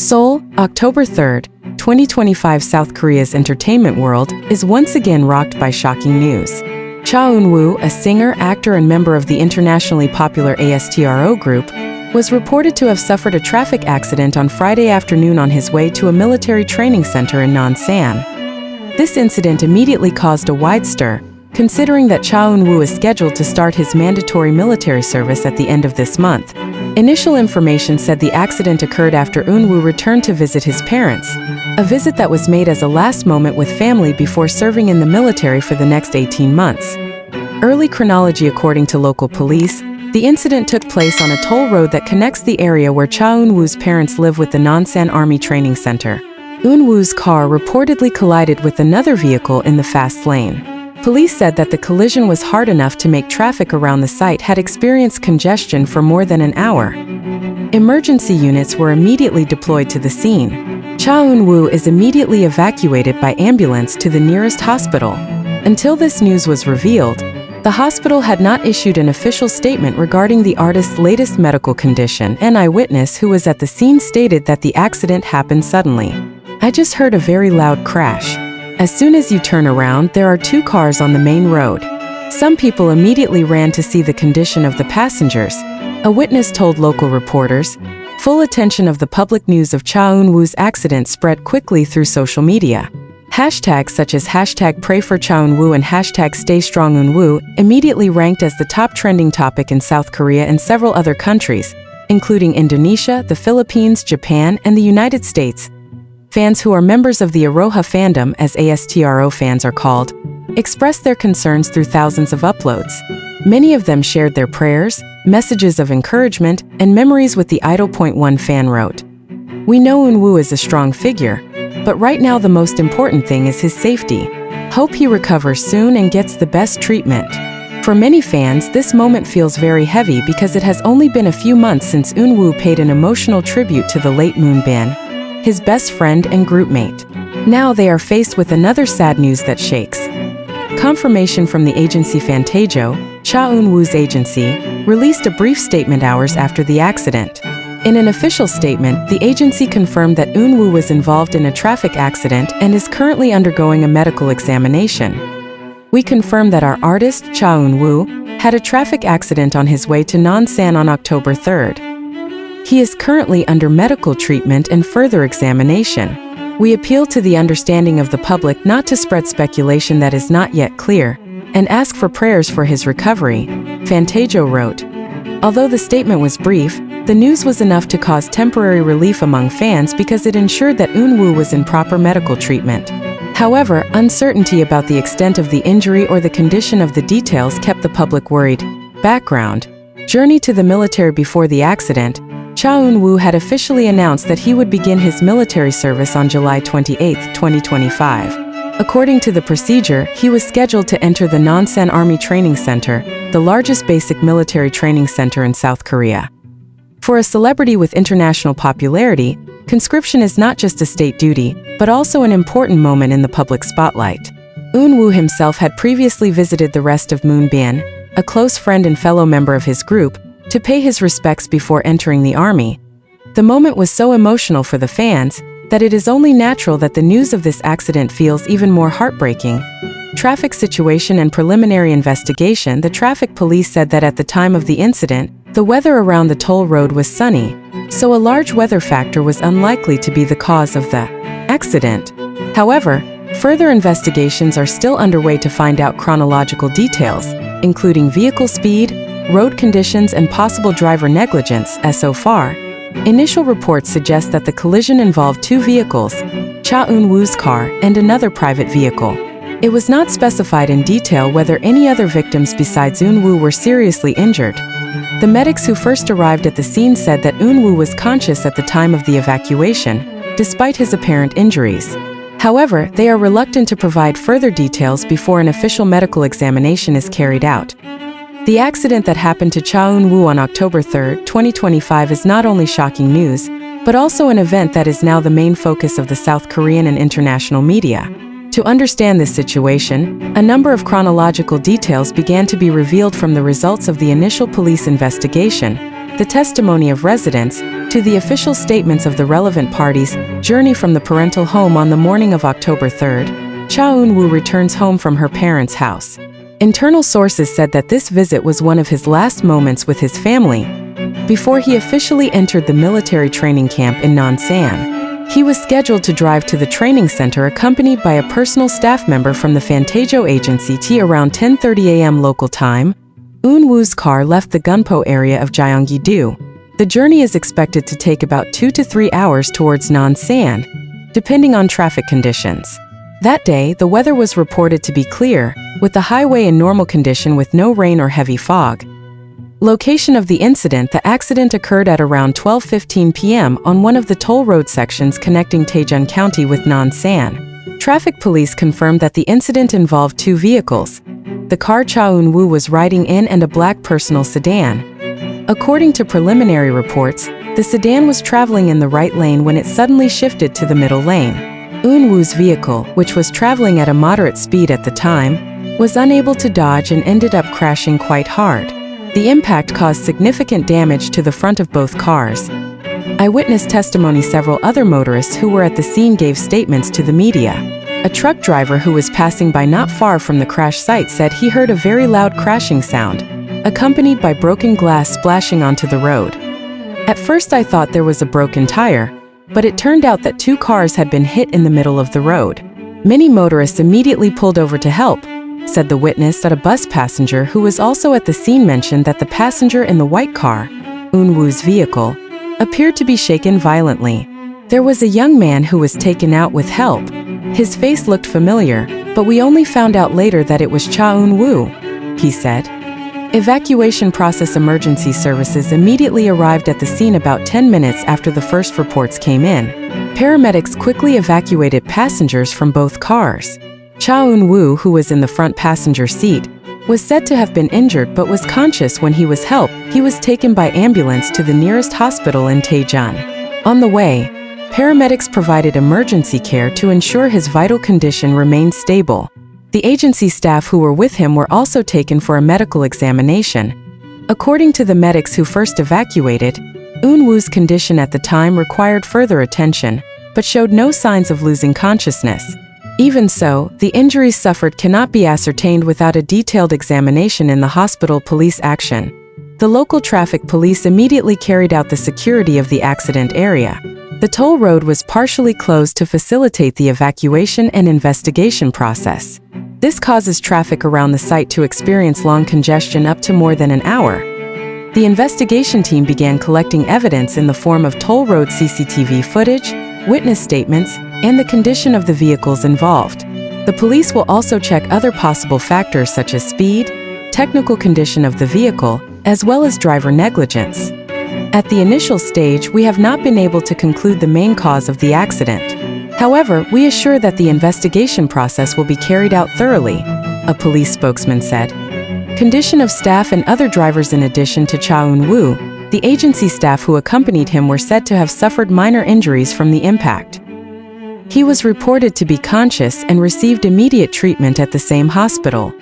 Seoul, October 3, 2025. South Korea's entertainment world is once again rocked by shocking news. Cha Eun-woo, a singer, actor, and member of the internationally popular ASTRO group, was reported to have suffered a traffic accident on Friday afternoon on his way to a military training center in Nonsan. This incident immediately caused a wide stir, considering that Cha Eun-woo is scheduled to start his mandatory military service at the end of this month. Initial information said the accident occurred after Eun-woo returned to visit his parents, a visit that was made as a last moment with family before serving in the military for the next 18 months. Early chronology. According to local police, the incident took place on a toll road that connects the area where Cha Eun-woo's parents live with the Nonsan Army Training Center. Eun-woo's car reportedly collided with another vehicle in the fast lane. Police said that the collision was hard enough to make traffic around the site had experienced congestion for more than an hour. Emergency units were immediately deployed to the scene. Cha Eun-woo is immediately evacuated by ambulance to the nearest hospital. Until this news was revealed, the hospital had not issued an official statement regarding the artist's latest medical condition. An eyewitness who was at the scene stated that the accident happened suddenly. "I just heard a very loud crash. As soon as you turn around, there are two cars on the main road. Some people immediately ran to see the condition of the passengers," a witness told local reporters. Full attention of the public news of Cha Eun-woo's accident spread quickly through social media. Hashtags such as #PrayForCha-Eun-woo and #StayStrongEun-woo immediately ranked as the top trending topic in South Korea and several other countries, including Indonesia, the Philippines, Japan, and the United States. Fans who are members of the Aroha fandom, as ASTRO fans are called, expressed their concerns through thousands of uploads. Many of them shared their prayers, messages of encouragement, and memories with the idol. One fan wrote, "We know Eun-woo is a strong figure, but right now the most important thing is his safety. Hope he recovers soon and gets the best treatment." For many fans, this moment feels very heavy because it has only been a few months since Eun-woo paid an emotional tribute to the late Moonbin, his best friend and groupmate. Now they are faced with another sad news that shakes. Confirmation from the agency Fantajo, Cha Eun-woo's agency, released a brief statement hours after the accident. In an official statement, the agency confirmed that Eun-woo was involved in a traffic accident and is currently undergoing a medical examination. "We confirm that our artist, Cha Eun-woo, had a traffic accident on his way to Nonsan on October 3rd. He is currently under medical treatment and further examination. We appeal to the understanding of the public not to spread speculation that is not yet clear, and ask for prayers for his recovery," Fantajo wrote. Although the statement was brief, the news was enough to cause temporary relief among fans because it ensured that Eun-woo was in proper medical treatment. However, uncertainty about the extent of the injury or the condition of the details kept the public worried. Background: journey to the military. Before the accident, Cha Eun-woo had officially announced that he would begin his military service on July 28, 2025. According to the procedure, he was scheduled to enter the Nonsan Army Training Center, the largest basic military training center in South Korea. For a celebrity with international popularity, conscription is not just a state duty, but also an important moment in the public spotlight. Eun-woo himself had previously visited the rest of Moonbin, a close friend and fellow member of his group, to pay his respects before entering the army. The moment was so emotional for the fans that it is only natural that the news of this accident feels even more heartbreaking. Traffic situation and preliminary investigation. The traffic police said that at the time of the incident, the weather around the toll road was sunny, so a large weather factor was unlikely to be the cause of the accident. However, further investigations are still underway to find out chronological details, including vehicle speed, road conditions, and possible driver negligence. As so far, initial reports suggest that the collision involved two vehicles, Cha Eun-woo's car and another private vehicle. It was not specified in detail whether any other victims besides Eun-woo were seriously injured. The medics who first arrived at the scene said that Eun-woo was conscious at the time of the evacuation, despite his apparent injuries. However, they are reluctant to provide further details before an official medical examination is carried out. The accident that happened to Cha Eun-woo on October 3, 2025 is not only shocking news, but also an event that is now the main focus of the South Korean and international media. To understand this situation, a number of chronological details began to be revealed from the results of the initial police investigation, the testimony of residents, to the official statements of the relevant parties, journey from the parental home on the morning of October 3rd, Cha Eun-woo returns home from her parents' house. Internal sources said that this visit was one of his last moments with his family, before he officially entered the military training camp in Nonsan. He was scheduled to drive to the training center accompanied by a personal staff member from the Fantajo agency T around 10:30 a.m. local time. Eun-woo's car left the Gunpo area of Gyeonggi-do. The journey is expected to take about 2 to 3 hours towards Nonsan, depending on traffic conditions. That day, the weather was reported to be clear, with the highway in normal condition with no rain or heavy fog. Location of the incident: the accident occurred at around 12:15 p.m. on one of the toll road sections connecting Taejeon County with Nonsan. Traffic police confirmed that the incident involved two vehicles, the car Cha Eun-woo was riding in and a black personal sedan. According to preliminary reports, the sedan was traveling in the right lane when it suddenly shifted to the middle lane. Eun-woo's vehicle, which was traveling at a moderate speed at the time, was unable to dodge and ended up crashing quite hard. The impact caused significant damage to the front of both cars. Eyewitness testimony: several other motorists who were at the scene gave statements to the media. A truck driver who was passing by not far from the crash site said he heard a very loud crashing sound, accompanied by broken glass splashing onto the road. At first I thought there was a broken tire, but it turned out that two cars had been hit in the middle of the road. Many motorists immediately pulled over to help, said the witness. That a bus passenger who was also at the scene mentioned that the passenger in the white car, Eun-woo's vehicle, appeared to be shaken violently. There was a young man who was taken out with help. His face looked familiar, but we only found out later that it was Cha Eun-woo, he said. Evacuation process: emergency services immediately arrived at the scene about 10 minutes after the first reports came in. Paramedics quickly evacuated passengers from both cars. Cha Eun-woo, who was in the front passenger seat, was said to have been injured but was conscious when he was helped. He was taken by ambulance to the nearest hospital in Taejeon. On the way, paramedics provided emergency care to ensure his vital condition remained stable. The agency staff who were with him were also taken for a medical examination. According to the medics who first evacuated, Eun-woo's condition at the time required further attention, but showed no signs of losing consciousness. Even so, the injuries suffered cannot be ascertained without a detailed examination in the hospital. Police action: the local traffic police immediately carried out the security of the accident area. The toll road was partially closed to facilitate the evacuation and investigation process. This causes traffic around the site to experience long congestion up to more than an hour. The investigation team began collecting evidence in the form of toll road CCTV footage, witness statements, and the condition of the vehicles involved. The police will also check other possible factors such as speed, technical condition of the vehicle, as well as driver negligence. At the initial stage, we have not been able to conclude the main cause of the accident. However, we assure that the investigation process will be carried out thoroughly, a police spokesman said. Condition of staff and other drivers: in addition to Cha Eun-woo, the agency staff who accompanied him were said to have suffered minor injuries from the impact. He was reported to be conscious and received immediate treatment at the same hospital.